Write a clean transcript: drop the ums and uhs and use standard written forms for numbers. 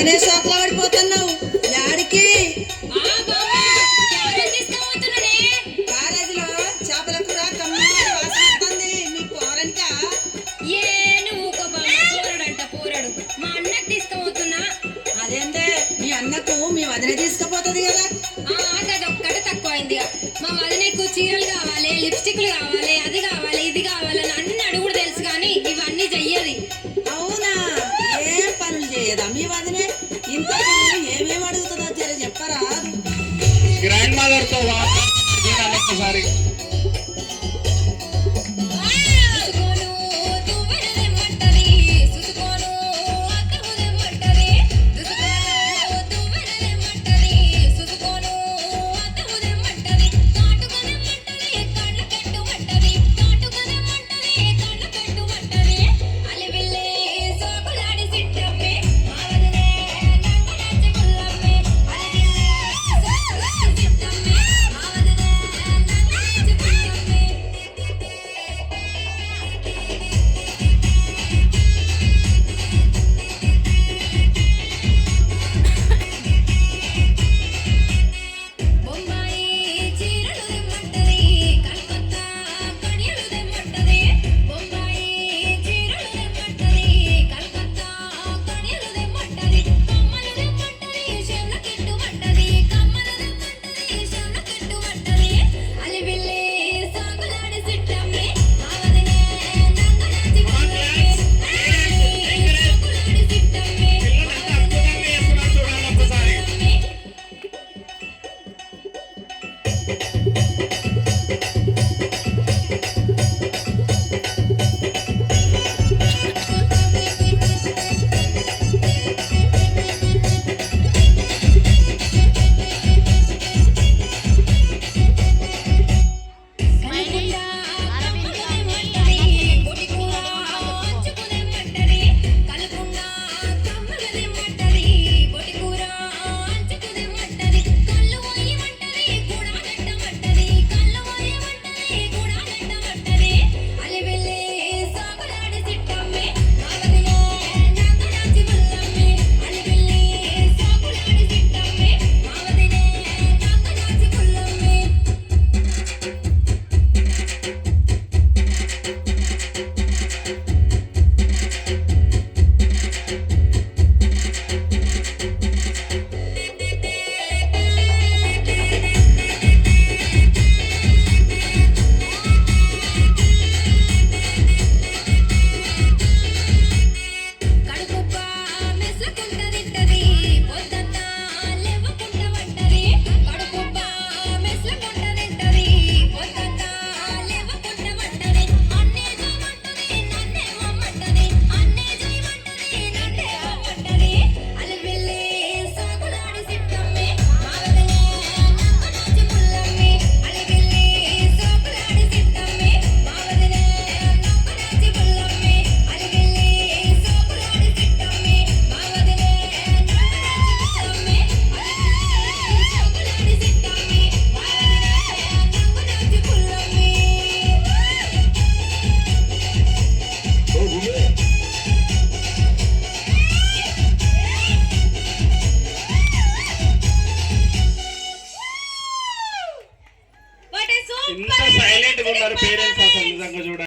బాగానే సోకలా పడిపోతున్నావు యాడికి కాలేజీలో చేపల కూర కమ్మగా వాసన వస్తుంది మీ పోరనికా పోరాడు మా అన్నకు తీసుకుపోతున్నా. అదేంటే మీ అన్నకు మీ వదిన తీసుకుపోతుంది కదా అదొక్కటి తక్కువైంది. మా వదినకు చీరలు కావాలి, లిప్స్టిక్లు కావాలి, అది కావాలి, ఇది కావాలని అన్ని అడుగుడు తెలుసు కానీ ఇవన్నీ చెయ్యది. అవునా ఏం పనులు చేయదా మీ వదినే